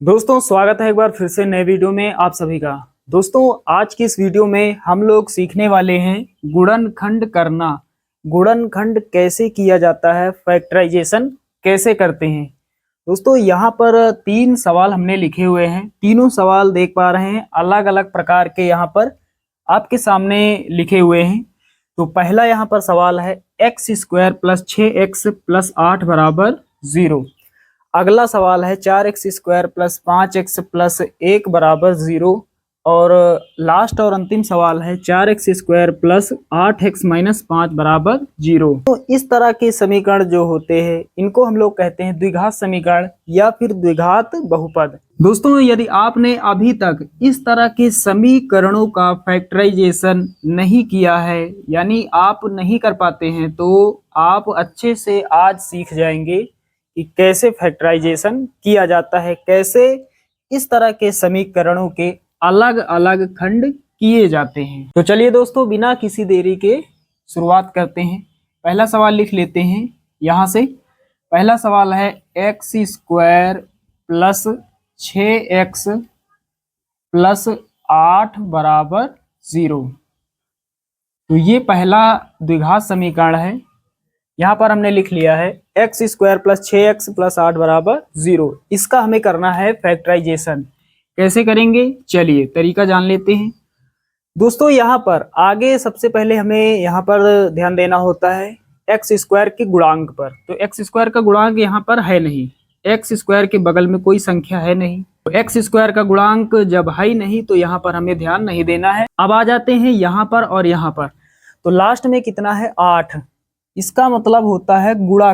दोस्तों स्वागत है एक बार फिर से नए वीडियो में आप सभी का। दोस्तों आज की इस वीडियो में हम लोग सीखने वाले हैं गुणनखंड करना। गुणनखंड कैसे किया जाता है, फैक्टराइजेशन कैसे करते हैं। दोस्तों यहाँ पर 3 सवाल हमने लिखे हुए हैं। तीनों सवाल देख पा रहे हैं अलग अलग प्रकार के यहाँ पर आपके सामने लिखे हुए हैं। तो पहला यहाँ पर सवाल है x² + 6x + 8 = 0। अगला सवाल है 4x² + 5x + 1 = 0। और लास्ट और अंतिम सवाल है 4x² + 8x - 5 = 0। तो इस तरह के समीकरण जो होते हैं इनको हम लोग कहते हैं द्विघात समीकरण या फिर द्विघात बहुपद। दोस्तों यदि आपने अभी तक इस तरह के समीकरणों का फैक्टराइजेशन नहीं किया है, यानी आप नहीं कर पाते हैं, तो आप अच्छे से आज सीख जाएंगे कि कैसे फैक्टराइजेशन किया जाता है, कैसे इस तरह के समीकरणों के अलग अलग खंड किए जाते हैं। तो चलिए दोस्तों बिना किसी देरी के शुरुआत करते हैं। पहला सवाल लिख लेते हैं यहाँ से। पहला सवाल है x² + 6x + 8 = 0। तो ये पहला द्विघात समीकरण है। यहाँ पर हमने लिख लिया है x² + 6x + 8 = 0। इसका हमें करना है फैक्टराइजेशन। कैसे करेंगे चलिए तरीका जान लेते हैं। दोस्तों यहाँ पर आगे सबसे पहले हमें यहाँ पर ध्यान देना होता है x² के गुणांक पर। तो x² का गुणांक यहाँ पर है नहीं, x² के बगल में कोई संख्या है नहीं, तो x² का गुणांक जब है नहीं तो यहाँ पर हमें ध्यान नहीं देना है। अब आ जाते हैं यहाँ पर और यहाँ पर। तो लास्ट में कितना है 8। इसका मतलब होता है गुणा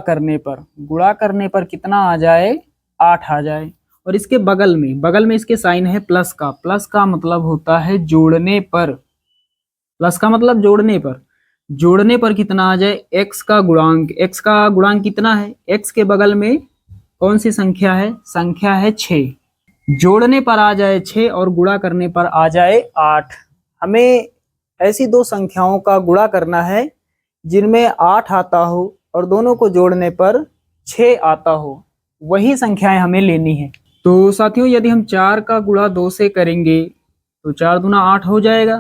करने पर कितना आ जाए 8 आ जाए। और इसके बगल में इसके साइन है प्लस का मतलब होता है जोड़ने पर। प्लस का मतलब जोड़ने पर कितना आ जाए x का गुणांक कितना है, x के बगल में कौन सी संख्या है 6। जोड़ने पर आ जाए 6 और गुणा करने पर आ जाए 8। हमें ऐसी दो संख्याओं का गुणा करना है जिनमें 8 आता हो और दोनों को जोड़ने पर 6 आता हो, वही संख्याएं हमें लेनी है। तो साथियों यदि हम 4 का गुणा 2 से करेंगे तो 4 दूना 8 हो जाएगा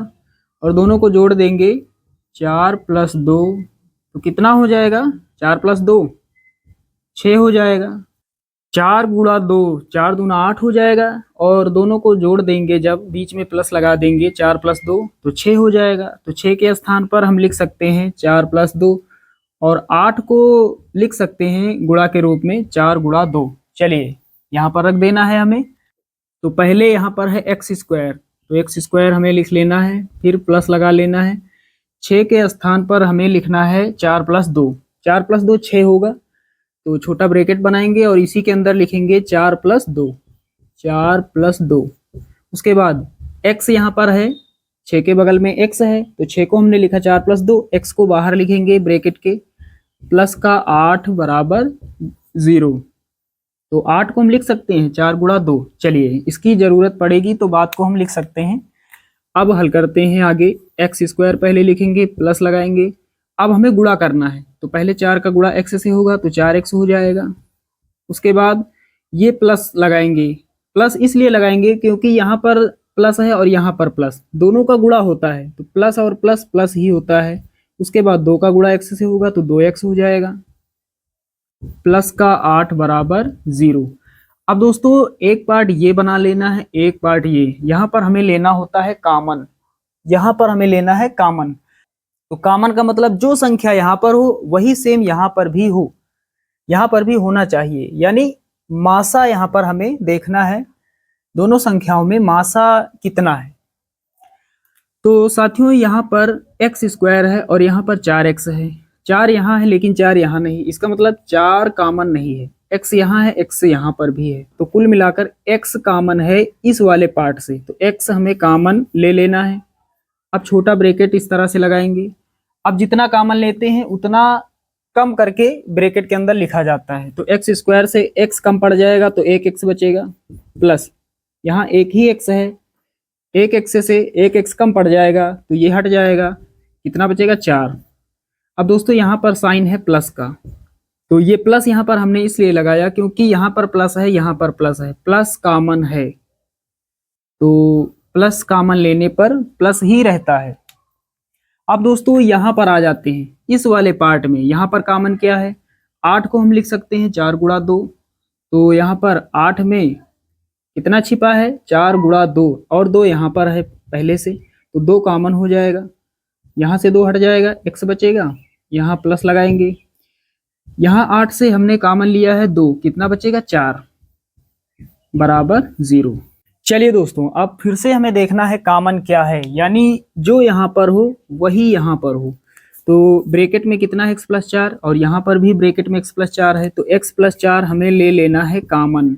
और दोनों को जोड़ देंगे 4 + 2 तो कितना हो जाएगा 4 + 2 6 हो जाएगा। 4 × 2 4 दूना 8 हो जाएगा और दोनों को जोड़ देंगे, जब बीच में प्लस लगा देंगे 4 + 2 तो 6 हो जाएगा। तो 6 के स्थान पर हम लिख सकते हैं 4 + 2 और 8 को लिख सकते हैं गुणा के रूप में 4 × 2। चलिए यहाँ पर रख देना है हमें। तो पहले यहाँ पर है x², तो x² हमें लिख लेना है, फिर प्लस लगा लेना है। 6 के स्थान पर हमें लिखना है 4 + 2। 4 + 2 6 होगा, तो छोटा ब्रैकेट बनाएंगे और इसी के अंदर लिखेंगे 4 + 2। 4 + 2 उसके बाद x यहाँ पर है, 6 के बगल में x है तो 6 को हमने लिखा 4 + 2, x को बाहर लिखेंगे ब्रैकेट के, प्लस का 8 = 0। तो 8 को हम लिख सकते हैं 4 × 2। चलिए इसकी जरूरत पड़ेगी तो बात को हम लिख सकते हैं। अब हल करते हैं आगे। x² पहले लिखेंगे, प्लस लगाएंगे। अब हमें गुणा करना है तो पहले 4 का गुणा x से होगा तो 4x हो जाएगा। उसके बाद ये प्लस लगाएंगे, प्लस इसलिए लगाएंगे क्योंकि यहाँ पर प्लस है और यहाँ पर प्लस, दोनों का गुणा होता है तो प्लस और प्लस प्लस ही होता है। उसके बाद 2 का गुणा x से होगा तो 2x हो जाएगा, प्लस का 8 = 0। अब दोस्तों एक पार्ट ये बना लेना है, एक पार्ट ये। यहाँ पर हमें लेना होता है कॉमन, तो कॉमन का मतलब जो संख्या यहाँ पर हो वही सेम यहाँ पर भी होना चाहिए, यानी मासा यहाँ पर हमें देखना है दोनों संख्याओं में मासा कितना है। तो साथियों यहाँ पर x² है और यहाँ पर 4x है। 4 यहाँ है लेकिन 4 यहाँ नहीं, इसका मतलब 4 कॉमन नहीं है। x यहाँ है, x यहाँ पर भी है, तो कुल मिलाकर x कॉमन है इस वाले पार्ट से, तो x हमें कॉमन ले लेना है। अब छोटा ब्रैकेट इस तरह से लगाएंगे। अब जितना कॉमन लेते हैं उतना कम करके ब्रैकेट के अंदर लिखा जाता है। तो x² से x कम पड़ जाएगा तो 1x बचेगा, प्लस यहाँ एक ही x है, 1x से 1x कम पड़ जाएगा तो ये हट जाएगा, कितना बचेगा 4। अब दोस्तों यहाँ पर साइन है प्लस का, तो ये प्लस यहाँ पर हमने इसलिए लगाया क्योंकि यहाँ पर प्लस है, यहाँ पर प्लस है, प्लस कॉमन है, तो प्लस कॉमन लेने पर प्लस ही रहता है। अब दोस्तों यहाँ पर आ जाते हैं इस वाले पार्ट में। यहाँ पर कॉमन क्या है, 8 को हम लिख सकते हैं 4 गुणा 2। तो यहाँ पर 8 में कितना छिपा है, 4 गुणा 2, और 2 यहाँ पर है पहले से, तो 2 कॉमन हो जाएगा। यहाँ से 2 हट जाएगा, x बचेगा, यहाँ प्लस लगाएंगे। यहाँ 8 से हमने कॉमन लिया है 2, कितना बचेगा, 4 बराबर 0। चलिए दोस्तों, अब फिर से हमें देखना है कॉमन क्या है, यानी जो यहाँ पर हो वही यहाँ पर हो। तो ब्रैकेट में कितना है, x प्लस 4, और यहाँ पर भी ब्रैकेट में x प्लस 4 है, तो x प्लस 4 हमें ले लेना है कॉमन।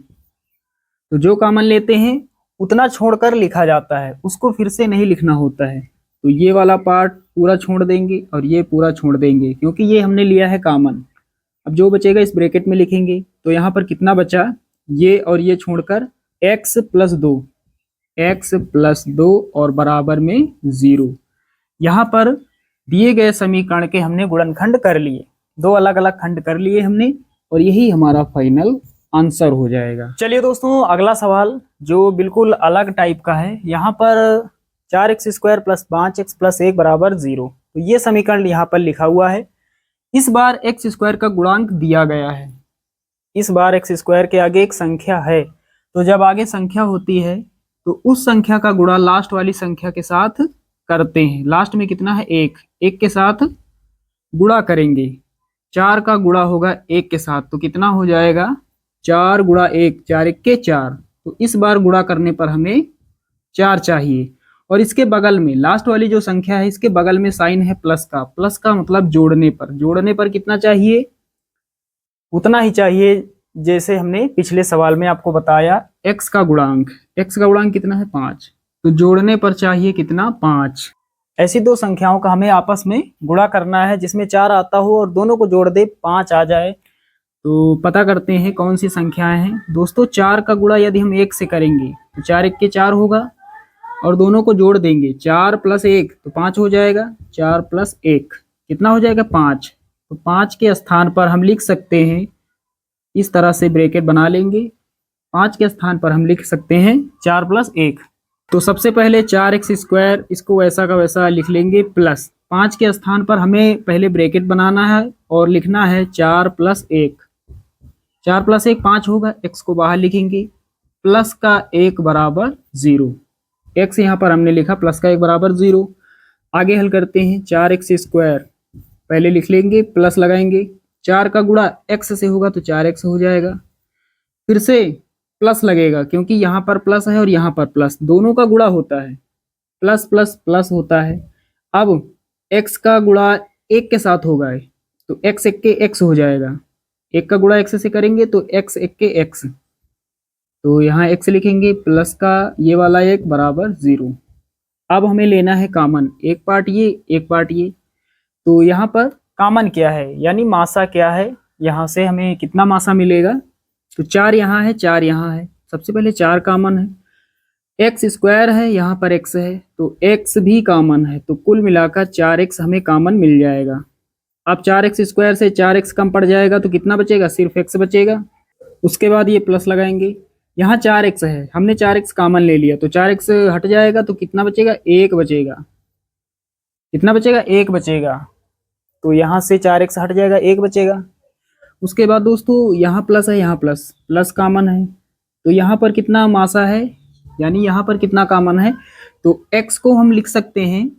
तो जो कॉमन लेते हैं उतना छोड़कर लिखा जाता है, उसको फिर से नहीं लिखना होता है। तो ये वाला पार्ट पूरा छोड़ देंगे और ये पूरा छोड़ देंगे, क्योंकि ये हमने लिया है कॉमन। अब जो बचेगा इस ब्रैकेट में लिखेंगे। तो यहाँ पर कितना बचा, ये और ये छोड़कर x प्लस 2, x प्लस 2 और बराबर में 0। यहाँ पर दिए गए समीकरण के हमने गुणनखंड कर लिए, 2 अलग अलग खंड कर लिए हमने, और यही हमारा फाइनल आंसर हो जाएगा। चलिए दोस्तों, अगला सवाल जो बिल्कुल अलग टाइप का है। यहाँ पर 4x² प्लस 5x प्लस 1 बराबर 0। तो ये समीकरण यहाँ पर लिखा हुआ है। इस बार x² का गुणांक दिया गया है। इस बार x² के आगे एक संख्या है, तो जब आगे संख्या होती है तो उस संख्या का गुणा लास्ट वाली संख्या के साथ करते हैं। लास्ट में कितना है, 1 के साथ गुणा करेंगे। 4 का गुणा होगा 1 के साथ, तो कितना हो जाएगा, 4 गुणा 1, 4 1 के 4। तो इस बार गुणा करने पर हमें 4 चाहिए, और इसके बगल में लास्ट वाली जो संख्या है इसके बगल में साइन है प्लस का। प्लस का मतलब जोड़ने पर कितना चाहिए, उतना ही चाहिए जैसे हमने पिछले सवाल में आपको बताया। x का गुणांक कितना है, 5। तो जोड़ने पर चाहिए कितना, 5। ऐसी दो संख्याओं का हमें आपस में गुणा करना है जिसमें 4 आता हो और दोनों को जोड़ दे 5 आ जाए। तो पता करते हैं कौन सी संख्याएं हैं दोस्तों। 4 का गुणा यदि हम 1 से करेंगे तो 4 1 के 4 होगा, और दोनों को जोड़ देंगे, 4 प्लस 1 तो 5 हो जाएगा। 4 प्लस 1 कितना हो जाएगा, 5। तो 5 के स्थान पर हम लिख सकते हैं, इस तरह से ब्रैकेट बना लेंगे। 5 के स्थान पर हम लिख सकते हैं 4 प्लस 1। तो सबसे पहले 4x², इसको वैसा का वैसा लिख लेंगे, प्लस 5 के स्थान पर हमें पहले ब्रैकेट बनाना है और लिखना है 4 प्लस 1। 4 प्लस 1 5 होगा, x को बाहर लिखेंगे, प्लस का 1 बराबर 0। x यहाँ पर हमने लिखा प्लस का 1 बराबर 0। आगे हल करते हैं, 4x² पहले लिख लेंगे, प्लस लगाएंगे। 4 का गुणा x से होगा तो 4x हो जाएगा, फिर से प्लस लगेगा क्योंकि यहाँ पर प्लस है और यहाँ पर प्लस, दोनों का गुणा होता है, प्लस प्लस प्लस होता है। अब x का गुणा 1 के साथ होगा तो x 1 के x हो जाएगा। 1 का गुणा x से करेंगे तो x 1 के x, तो यहाँ x लिखेंगे, प्लस का ये वाला 1 बराबर 0। अब हमें लेना है कॉमन, एक पार्ट ये एक पार्ट ये। तो यहाँ पर कॉमन क्या है, यानी मासा क्या है, यहाँ से हमें कितना मासा मिलेगा। तो 4 यहाँ है, 4 यहाँ है। सबसे पहले 4 कॉमन है, x² है, यहाँ पर x है तो x भी कॉमन है, तो कुल मिलाकर 4x हमें कॉमन मिल जाएगा। अब 4x² से 4x कम पड़ जाएगा तो कितना बचेगा, सिर्फ x बचेगा। उसके बाद ये प्लस लगाएंगे, यहाँ 4x है, हमने 4x कॉमन ले लिया तो 4x हट जाएगा तो कितना बचेगा, 1 बचेगा। कितना बचेगा, 1 बचेगा। तो यहाँ से 4x हट जाएगा, 1 बचेगा। उसके बाद दोस्तों यहाँ प्लस है, यहाँ प्लस कॉमन है, तो यहाँ पर कितना मासा है, यानी यहाँ पर कितना कॉमन है। तो x को हम लिख सकते हैं,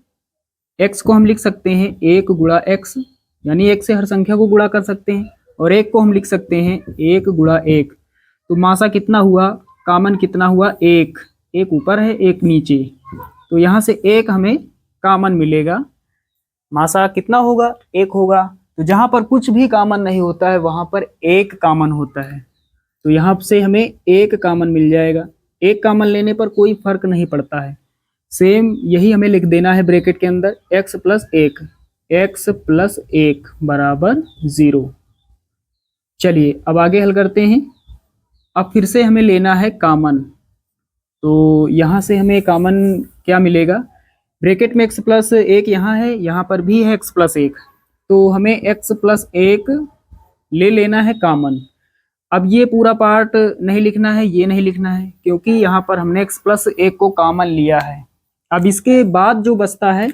1 गुणा x, यानी 1 से हर संख्या को गुणा कर सकते हैं, और 1 को हम लिख सकते हैं 1 गुणा 1। तो मासा कितना हुआ, कॉमन कितना हुआ, 1 ऊपर है 1 नीचे, तो यहाँ से 1 हमें कॉमन मिलेगा। मासा कितना होगा, 1 होगा। तो जहाँ पर कुछ भी कॉमन नहीं होता है वहाँ पर 1 कॉमन होता है, तो यहाँ से हमें 1 कॉमन मिल जाएगा। 1 कॉमन लेने पर कोई फर्क नहीं पड़ता है, सेम यही हमें लिख देना है ब्रैकेट के अंदर, x प्लस 1 बराबर 0। चलिए अब आगे हल करते हैं। अब फिर से हमें लेना है कॉमन, तो यहाँ से हमें कॉमन क्या मिलेगा, ब्रैकेट में x प्लस 1 यहाँ है, यहाँ पर भी है x प्लस 1, तो हमें x प्लस 1 ले लेना है कॉमन। अब ये पूरा पार्ट नहीं लिखना है, ये नहीं लिखना है, क्योंकि यहाँ पर हमने x प्लस 1 को कॉमन लिया है। अब इसके बाद जो बचता है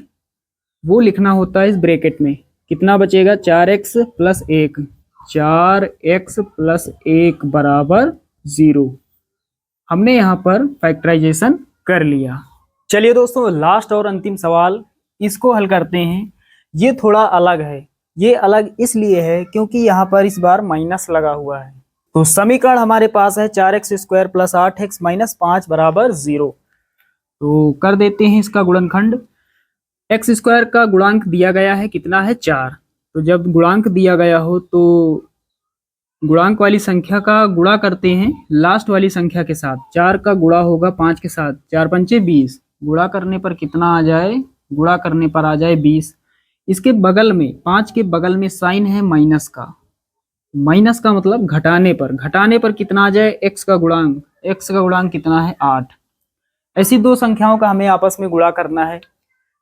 वो लिखना होता है इस ब्रैकेट में। कितना बचेगा? 4x प्लस 1, 4x प्लस 1 बराबर 0। हमने यहाँ पर फैक्टराइजेशन कर लिया। चलिए दोस्तों, लास्ट और अंतिम सवाल, इसको हल करते हैं। ये थोड़ा अलग है। ये अलग इसलिए है क्योंकि यहाँ पर इस बार माइनस लगा हुआ है। तो समीकरण हमारे पास है 4x square plus 8x minus 5 बराबर 0। तो कर देते हैं इसका गुणनखंड। एक्स स्क्वायर का गुणांक दिया गया है, कितना है? 4। तो जब गुणांक दिया गया हो तो गुणांक वाली संख्या का गुणा करते हैं लास्ट वाली संख्या के साथ। 4 का गुणा होगा 5 के साथ, 4 पंचे 20। गुणा करने पर कितना आ जाए? गुणा करने पर आ जाए 20। इसके बगल में, 5 के बगल में साइन है माइनस का। माइनस का मतलब घटाने पर। घटाने पर कितना आ जाए? x का गुणांक। x का गुणांक कितना है? 8। ऐसी दो संख्याओं का हमें आपस में गुणा करना है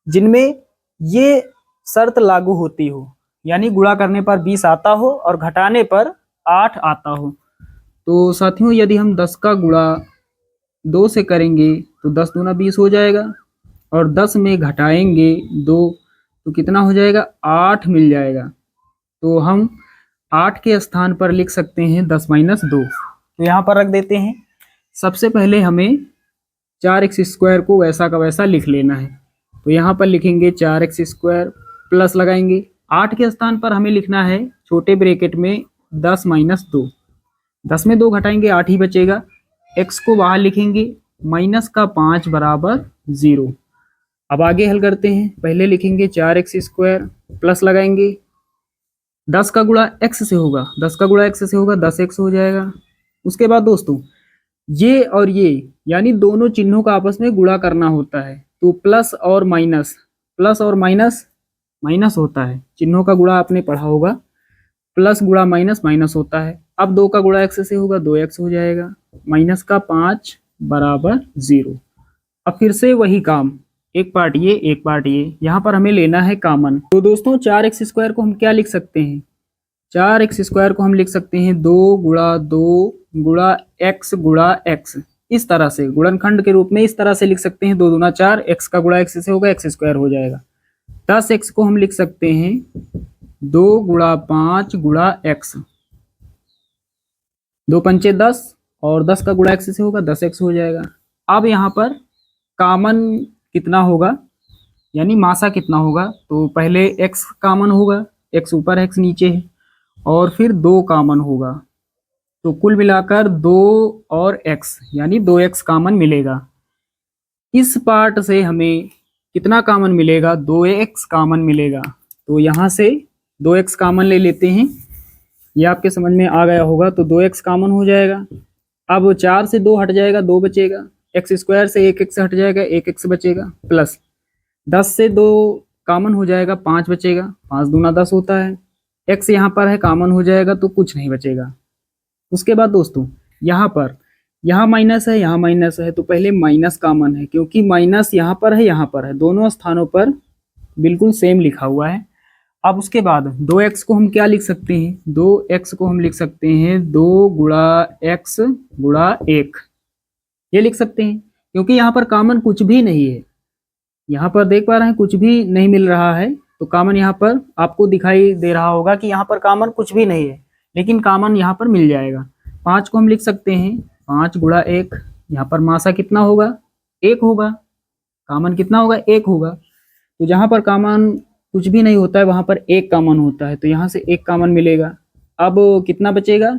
जिनमें ये शर्त लागू होती हो, यानी गुणा करने पर 20 आता हो और घटाने पर 8 आता हो। तो साथियों, यदि हम 10 का गुणा 2 से करेंगे तो 10 दूना 20 हो जाएगा, और 10 में घटाएंगे 2 तो कितना हो जाएगा? 8 मिल जाएगा। तो हम 8 के स्थान पर लिख सकते हैं 10 माइनस 2। तो यहाँ पर रख देते हैं। सबसे पहले हमें 4x स्क्वायर को वैसा का वैसा लिख लेना है। तो यहाँ पर लिखेंगे 4x स्क्वायर, प्लस लगाएंगे। 8 के स्थान पर हमें लिखना है छोटे ब्रैकेट में 10 माइनस 2। 10 में 2 घटाएंगे 8 ही बचेगा। x को बाहर लिखेंगे, माइनस का 5 बराबर 0। अब आगे हल करते हैं। पहले लिखेंगे 4x स्क्वायर, प्लस लगाएंगे। 10 का गुणा x से होगा, 10 का गुणा x से होगा 10x हो जाएगा। उसके बाद दोस्तों, ये और ये यानी दोनों चिन्हों का आपस में गुणा करना होता है। तो प्लस और माइनस, प्लस और माइनस माइनस होता है। चिन्हों का गुणा आपने पढ़ा होगा, प्लस गुणा माइनस माइनस होता है। अब 2 का गुणा x से होगा 2x हो जाएगा। माइनस का 5 बराबर 0। अब फिर से वही काम, एक पार्ट ये एक पार्ट ये। यहाँ पर हमें लेना है कॉमन। तो दोस्तों, 4x स्क्वायर को हम क्या लिख सकते हैं? 4x स्क्वायर को हम लिख सकते हैं 2 गुणा 2 गुणा x गुणा x। इस तरह से गुणनखंड के रूप में इस तरह से लिख सकते हैं। 2 दूना 4, x का गुणा x से होगा, x स्क्वायर हो जाएगा। 10x को हम लिख सकते हैं 2 गुणा 5 गुणा x। 2 पंचे 10 और 10 का गुणा x से होगा, 10x हो जाएगा। अब यहाँ पर कॉमन कितना होगा, यानी मासा कितना होगा? तो पहले x कॉमन होगा, x ऊपर x नीचे है, और फिर 2 कॉमन होगा। तो कुल मिलाकर 2 और x यानी 2x कॉमन मिलेगा। इस पार्ट से हमें कितना कॉमन मिलेगा? 2x कॉमन मिलेगा। तो यहाँ से 2x कॉमन ले लेते हैं। ये आपके समझ में आ गया होगा। तो 2x कॉमन हो जाएगा। अब 4 से 2 हट जाएगा, 2 बचेगा। x स्क्वायर से 1x हट जाएगा, 1x बचेगा। प्लस 10 से 2 कॉमन हो जाएगा, 5 बचेगा। 5 दूना 10 होता है। x यहाँ पर है, कॉमन हो जाएगा तो कुछ नहीं बचेगा। उसके बाद दोस्तों, यहाँ पर यहाँ माइनस है, यहाँ माइनस है, तो पहले माइनस कॉमन है, क्योंकि माइनस यहाँ पर है, यहाँ पर है, दोनों स्थानों पर बिल्कुल सेम लिखा हुआ है। अब उसके बाद 2x को हम क्या लिख सकते हैं? 2x को हम लिख सकते हैं 2 गुणा x गुणा 1। ये लिख सकते हैं क्योंकि यहाँ पर कॉमन कुछ भी नहीं है। यहाँ पर देख पा रहे हैं कुछ भी नहीं मिल रहा है, तो कॉमन यहाँ पर आपको दिखाई दे रहा होगा कि यहाँ पर कॉमन कुछ भी नहीं है, लेकिन कॉमन यहाँ पर मिल जाएगा। 5 को हम लिख सकते हैं 5 गुणा 1। यहाँ पर मासा कितना होगा? 1 होगा। कॉमन कितना होगा? 1 होगा। तो जहाँ पर कॉमन कुछ भी नहीं होता है वहाँ पर 1 कॉमन होता है, तो यहाँ से 1 कॉमन मिलेगा। अब कितना बचेगा?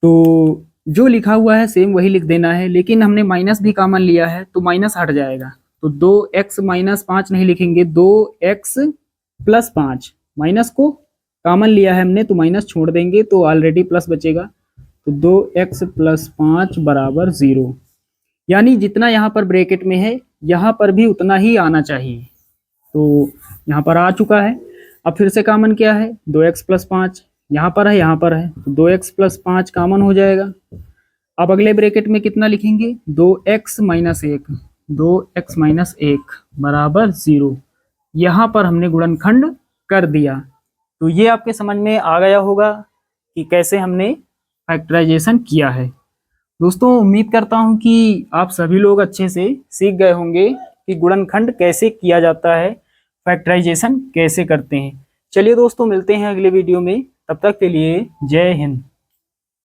तो जो लिखा हुआ है सेम वही लिख देना है, लेकिन हमने माइनस भी कॉमन लिया है तो माइनस हट जाएगा। तो 2x माइनस 5 नहीं लिखेंगे, 2x प्लस 5। माइनस को कॉमन लिया है हमने तो माइनस छोड़ देंगे, तो ऑलरेडी प्लस बचेगा। तो 2x प्लस 5 बराबर 0। यानी जितना यहाँ पर ब्रैकेट में है यहाँ पर भी उतना ही आना चाहिए। तो यहाँ पर आ चुका है। अब फिर से कॉमन क्या है? 2x प्लस 5 यहाँ पर है, यहाँ पर है, तो 2x प्लस 5 कॉमन हो जाएगा। अब अगले ब्रैकेट में कितना लिखेंगे? 2x माइनस 1, 2x माइनस 1 बराबर 0। यहाँ पर हमने गुणनखंड कर दिया। तो ये आपके समझ में आ गया होगा कि कैसे हमने फैक्टराइजेशन किया है। दोस्तों उम्मीद करता हूँ कि आप सभी लोग अच्छे से सीख गए होंगे कि गुणनखंड कैसे किया जाता है, फैक्टराइजेशन कैसे करते हैं। चलिए दोस्तों मिलते हैं अगले वीडियो में, तब तक के लिए जय हिंद।